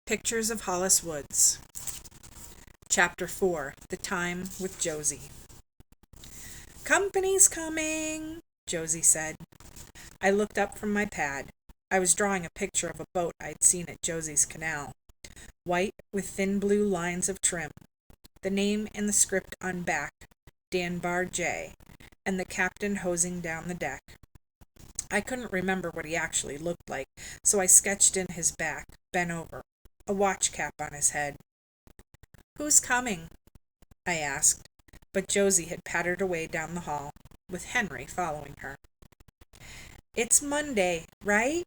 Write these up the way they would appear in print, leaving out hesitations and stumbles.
Pictures of Hollis Woods. Chapter 4. The Time with Josie. "Company's coming," Josie said. I looked up from my pad. I was drawing a picture of a boat I'd seen at Josie's canal, white with thin blue lines of trim, the name in the script on back, Danbar J, and the captain hosing down the deck. I couldn't remember what he actually looked like, so I sketched in his back, bent over, a watch cap on his head. "Who's coming?" I asked, but Josie had pattered away down the hall, with Henry following her. "It's Monday, right?"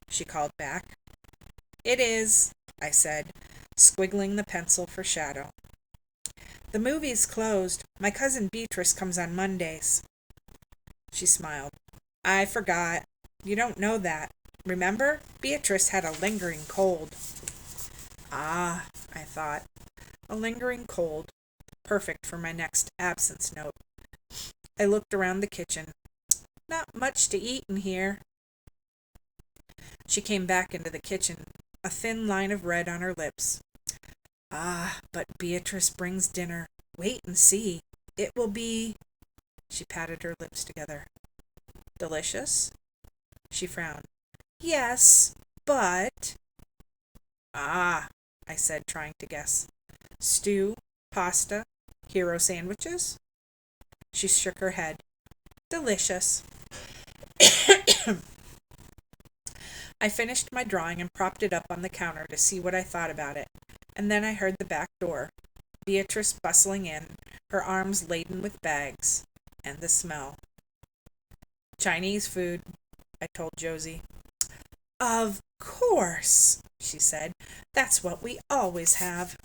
she called back. "It is," I said, squiggling the pencil for shadow. "The movie's closed. My cousin Beatrice comes on Mondays." She smiled. "I forgot. You don't know that. Remember? Beatrice had a lingering cold." Ah, I thought. A lingering cold. Perfect for my next absence note. I looked around the kitchen. "Not much to eat in here." She came back into the kitchen, a thin line of red on her lips. "Ah, but Beatrice brings dinner. Wait and see. It will be—" She patted her lips together. "Delicious?" She frowned. "Yes, but—" "Ah," I said, trying to guess. "Stew, pasta, hero sandwiches?" She shook her head. "Delicious." I finished my drawing and propped it up on the counter to see what I thought about it, and then I heard the back door, Beatrice bustling in, her arms laden with bags, and the smell. "Chinese food," I told Josie. "Of course," she said. "That's what we always have."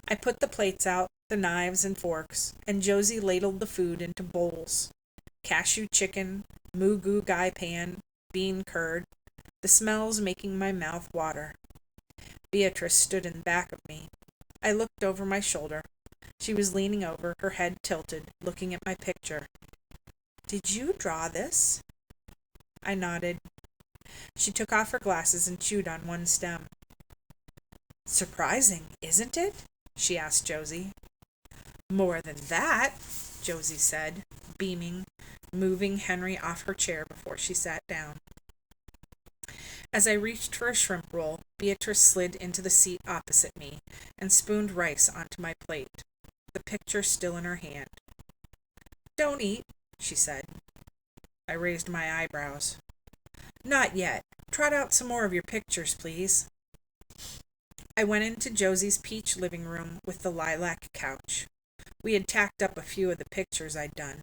I put the plates out, the knives and forks, and Josie ladled the food into bowls. Cashew chicken, moo gai pan, bean curd, the smells making my mouth water. Beatrice stood in back of me. I looked over my shoulder. She was leaning over, her head tilted, looking at my picture. "Did you draw this?" I nodded. She took off her glasses and chewed on one stem. "Surprising, isn't it?" she asked Josie. "More than that," Josie said, beaming, moving Henry off her chair before she sat down. As I reached for a shrimp roll, Beatrice slid into the seat opposite me and spooned rice onto my plate, the picture still in her hand. "Don't eat," she said. I raised my eyebrows. "Not yet. Trot out some more of your pictures, please." I went into Josie's peach living room with the lilac couch. We had tacked up a few of the pictures I'd done.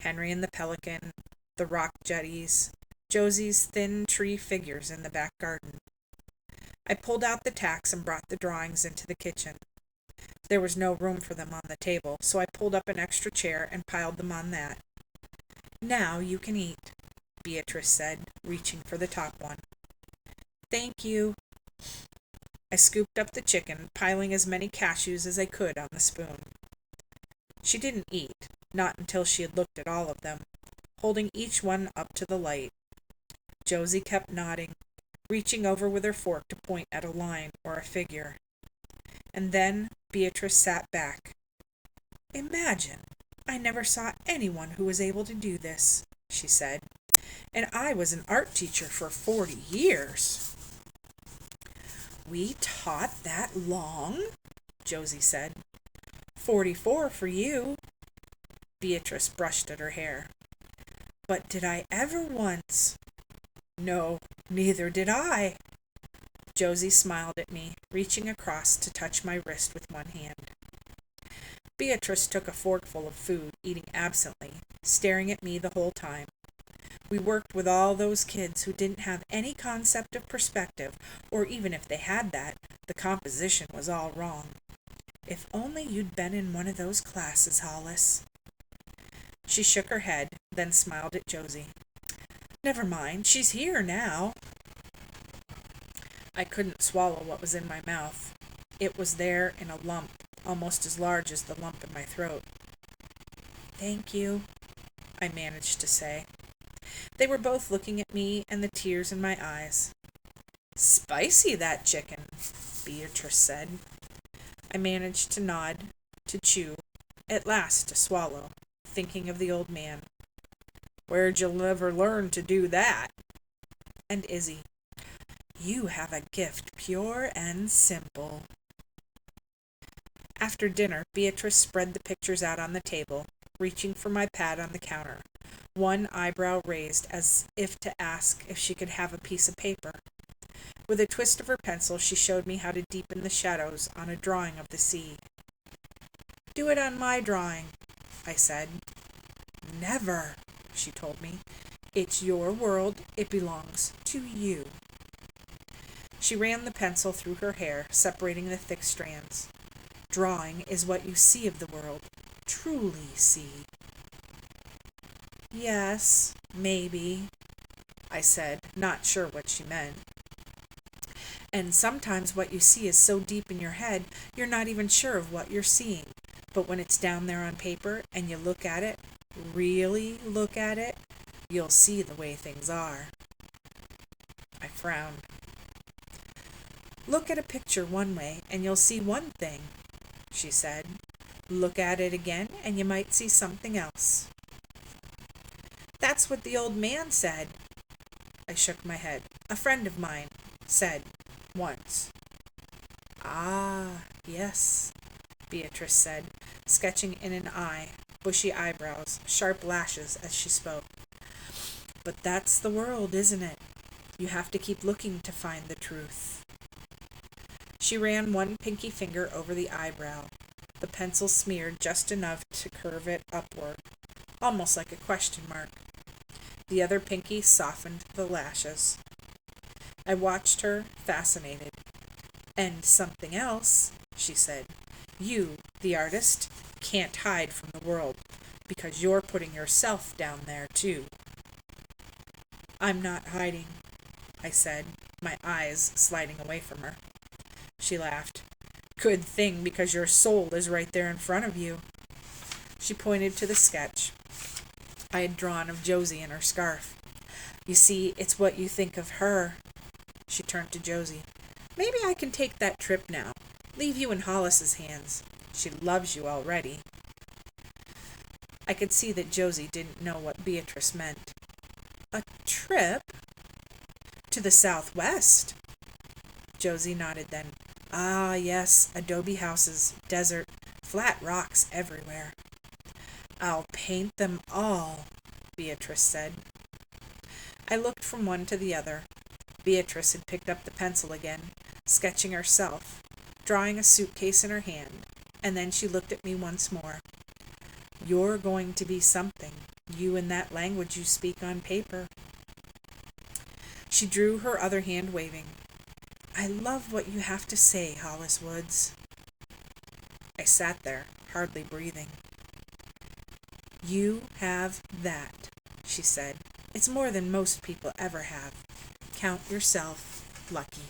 Henry and the pelican, the rock jetties, Josie's thin tree figures in the back garden. I pulled out the tacks and brought the drawings into the kitchen. There was no room for them on the table, so I pulled up an extra chair and piled them on that. "Now you can eat," Beatrice said, reaching for the top one. "Thank you." I scooped up the chicken, piling as many cashews as I could on the spoon. She didn't eat, not until she had looked at all of them, holding each one up to the light. Josie kept nodding, reaching over with her fork to point at a line or a figure. And then Beatrice sat back. "Imagine, I never saw anyone who was able to do this," she said. "And I was an art teacher for 40 years. "We taught that long?" Josie said. 44 for you." Beatrice brushed at her hair. "But did I ever once—" "No, neither did I." Josie smiled at me, reaching across to touch my wrist with one hand. Beatrice took a forkful of food, eating absently, staring at me the whole time. We worked with all those kids who didn't have any concept of perspective, or even if they had that, the composition was all wrong. If only you'd been in one of those classes, Hollis." She shook her head, then smiled at Josie. "Never mind, she's here now." I couldn't swallow what was in my mouth. It was there in a lump, almost as large as the lump in my throat. "Thank you," I managed to say. They were both looking at me and the tears in my eyes. Spicy, that chicken, Beatrice said. I managed to nod, to chew, at last to swallow, thinking of the old man. Where'd you ever learn to do that? And Izzy. You have a gift pure and simple. After dinner, Beatrice spread the pictures out on the table, reaching for my pad on the counter, one eyebrow raised as if to ask if she could have a piece of paper. With a twist of her pencil, she showed me how to deepen the shadows on a drawing of the sea. Do it on my drawing, I said. Never, she told me. It's your world. It belongs to you. She ran the pencil through her hair, separating the thick strands. Drawing is what you see of the world, truly see. Yes, maybe, I said, not sure what she meant. And sometimes what you see is so deep in your head, you're not even sure of what you're seeing. But when it's down there on paper and you look at it, really look at it, you'll see the way things are. I frowned. Look at a picture one way and you'll see one thing, she said. Look at it again and you might see something else. That's what the old man said. I shook my head. A friend of mine said once. Ah, yes, Beatrice said, sketching in an eye, bushy eyebrows, sharp lashes as she spoke. But that's the world, isn't it? You have to keep looking to find the truth. She ran one pinky finger over the eyebrow, the pencil smeared just enough to curve it upward, almost like a question mark. The other pinky softened the lashes. I watched her, fascinated. And something else, she said. You, the artist, can't hide from the world, because you're putting yourself down there, too. I'm not hiding, I said, my eyes sliding away from her. She laughed. Good thing, because your soul is right there in front of you. She pointed to the sketch I had drawn of Josie in her scarf. You see, it's what you think of her. She turned to Josie. Maybe I can take that trip now. Leave you in Hollis's hands. She loves you already. I could see that Josie didn't know what Beatrice meant. A trip? To the Southwest? Josie nodded then. Ah, yes, adobe houses, desert, flat rocks everywhere. I'll paint them all, Beatrice said. I looked from one to the other. Beatrice had picked up the pencil again, sketching herself, drawing a suitcase in her hand, and then she looked at me once more. You're going to be something, you in that language you speak on paper. She drew her other hand waving. I love what you have to say, Hollis Woods. I sat there, hardly breathing. You have that, she said. It's more than most people ever have. Count yourself lucky.